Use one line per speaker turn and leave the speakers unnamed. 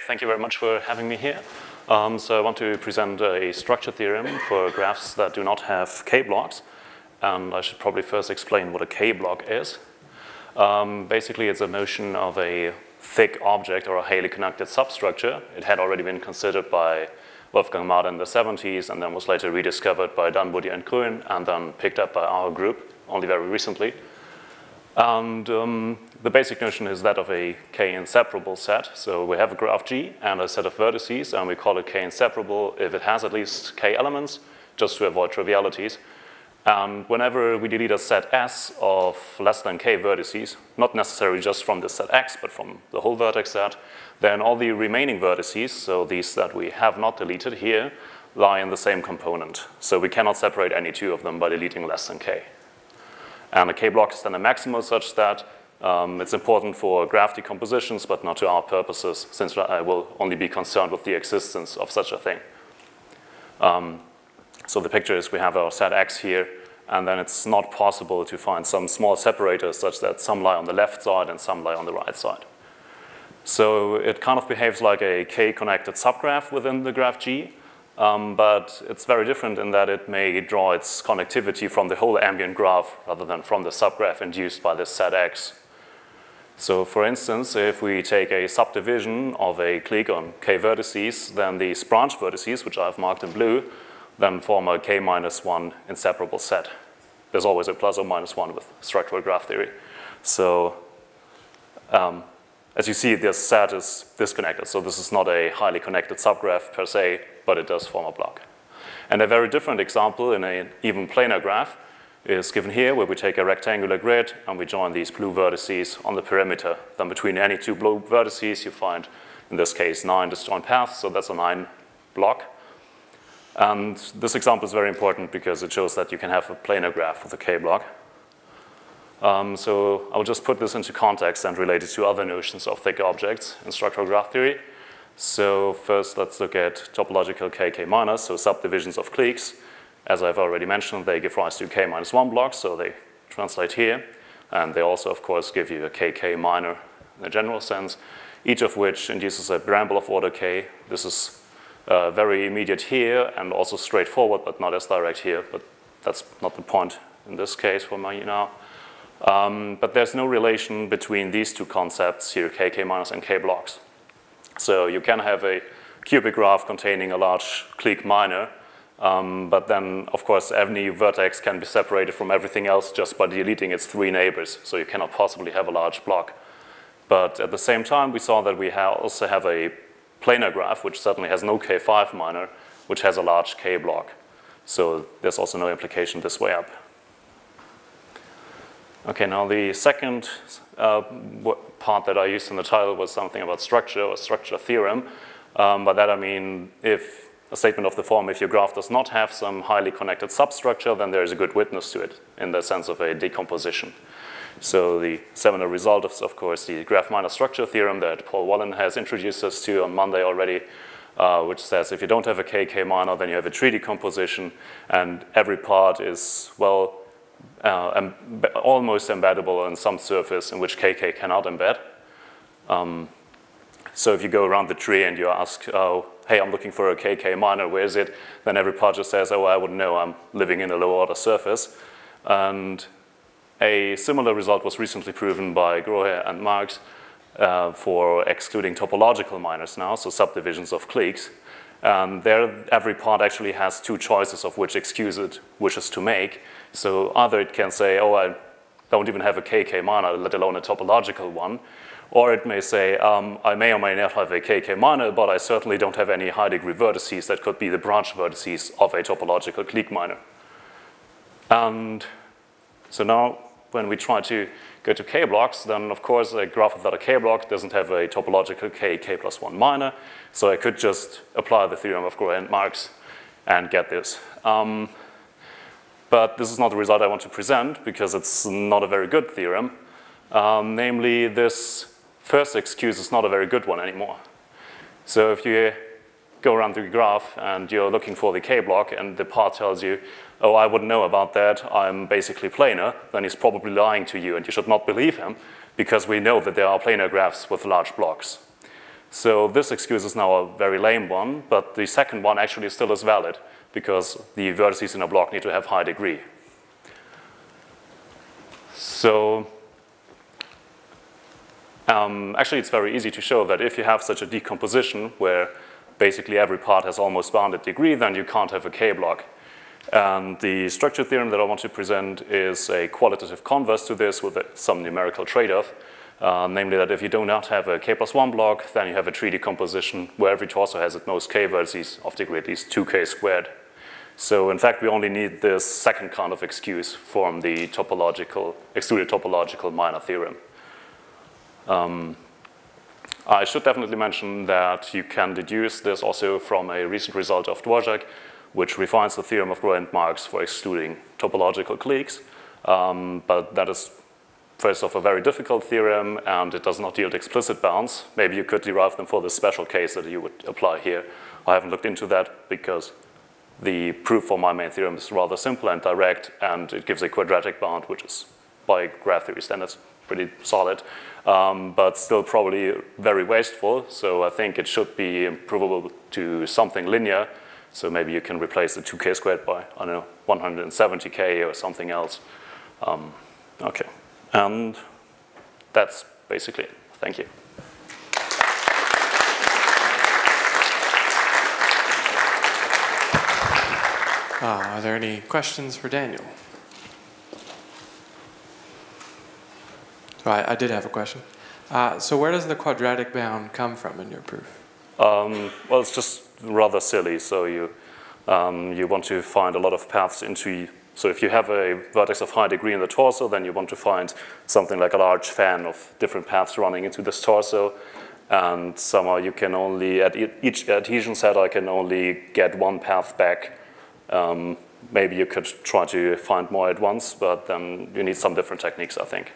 thank you very much for having me here. So I want to present a structure theorem for graphs that do not have k-blocks. And I should probably first explain what a k-block is. Basically, it's a notion of a thick object or a highly connected substructure. It had already been considered by Wolfgang Mader in the 70s, and then was later rediscovered by Dunwoody and Grün, and then picked up by our group only very recently. And the basic notion is that of a k-inseparable set. So we have a graph G and a set of vertices, and we call it k-inseparable if it has at least k elements, just to avoid trivialities. And whenever we delete a set S of less than k vertices, not necessarily just from the set X, but from the whole vertex set, then all the remaining vertices, so these that we have not deleted here, lie in the same component. So we cannot separate any two of them by deleting less than k. And a k-block is then a maximal such that it's important for graph decompositions, but not to our purposes, since I will only be concerned with the existence of such a thing. So the picture is we have our set X here, and then it's not possible to find some small separators such that some lie on the left side and some lie on the right side. So it kind of behaves like a k-connected subgraph within the graph G, but it's very different in that it may draw its connectivity from the whole ambient graph rather than from the subgraph induced by this set X. So for instance, if we take a subdivision of a clique on k vertices, then these branch vertices, which I've marked in blue, then form a k-1 inseparable set. There's always a plus or minus 1 with structural graph theory. So as you see, this set is disconnected. So this is not a highly connected subgraph per se, but it does form a block. And a very different example in an even planar graph is given here, where we take a rectangular grid and we join these blue vertices on the perimeter. Then between any two blue vertices, you find, in this case, 9 disjoint paths. So that's a 9 block. And this example is very important because it shows that you can have a planar graph with a k-block. So I'll just put this into context and relate it to other notions of thick objects in structural graph theory. So first, let's look at topological k-k-, so subdivisions of cliques. As I've already mentioned, they give rise to k-1 blocks, so they translate here. And they also, of course, give you a k-k minor in a general sense, each of which induces a bramble of order k. This is very immediate here and also straightforward, but not as direct here. But that's not the point in this case for me now. But there's no relation between these two concepts here, k-k- and k-blocks. So you can have a cubic graph containing a large clique minor, but then, of course, any vertex can be separated from everything else just by deleting its 3 neighbors. So you cannot possibly have a large block. But at the same time, we saw that we also have a planar graph, which certainly has no k5 minor, which has a large k block. So there's also no implication this way up. Okay, now the second part that I used in the title was something about structure or structure theorem. By that I mean if a statement of the form, if your graph does not have some highly connected substructure, then there is a good witness to it in the sense of a decomposition. So the seminal result is, of course, the graph minor structure theorem that Paul Wallen has introduced us to on Monday already, which says if you don't have a k-k minor, then you have a tree decomposition, and every part is, well, almost embeddable on some surface in which kk cannot embed. So if you go around the tree and you ask, oh, hey, I'm looking for a kk minor, where is it? Then every part just says, oh, I wouldn't know, I'm living in a low order surface. And a similar result was recently proven by Grohe and Marx for excluding topological minors now, so subdivisions of cliques. And there, every part actually has 2 choices of which excuse it wishes to make. So either it can say, oh, I don't even have a kk minor, let alone a topological one. Or it may say, I may or may not have a kk minor, but I certainly don't have any high degree vertices that could be the branch vertices of a topological clique minor. And so now, when we try to go to k-blocks, then of course a graph without a k-block doesn't have a topological k+1 minor. So I could just apply the theorem of Grohe and Marx and get this. But this is not the result I want to present because it's not a very good theorem. Namely, this first excuse is not a very good one anymore. So if you go around the graph and you're looking for the k-block and the part tells you, oh, I wouldn't know about that, I'm basically planar, then he's probably lying to you and you should not believe him because we know that there are planar graphs with large blocks. So this excuse is now a very lame one, but the second one actually still is valid because the vertices in a block need to have high degree. So actually it's very easy to show that if you have such a decomposition where basically every part has almost bounded degree, then you can't have a K-block. And the structure theorem that I want to present is a qualitative converse to this with some numerical trade-off. Namely that if you do not have a K+1 block, then you have a tree decomposition where every torso has at most K vertices of degree at least 2K squared. So in fact, we only need this second kind of excuse from the extruded topological minor theorem. I should definitely mention that you can deduce this also from a recent result of Dvorak, which refines the theorem of Grothendieck marks for excluding topological cliques. But that is first off a very difficult theorem, and it does not yield explicit bounds. Maybe you could derive them for this special case that you would apply here. I haven't looked into that because the proof for my main theorem is rather simple and direct, and it gives a quadratic bound, which is by graph theory standards pretty solid, but still probably very wasteful. So I think it should be improvable to something linear. So maybe you can replace the 2K squared by, I don't know, 170K or something else. Okay, and that's basically it. Thank you.
Are there any questions for Daniel? I did have a question. So where does the quadratic bound come from in your proof?
Well, it's just rather silly. So you want to find a lot of paths into. So if you have a vertex of high degree in the torso, then you want to find something like a large fan of different paths running into this torso. And somehow you can only, at each adhesion set, I can only get one path back. Maybe you could try to find more at once, but then you need some different techniques, I think.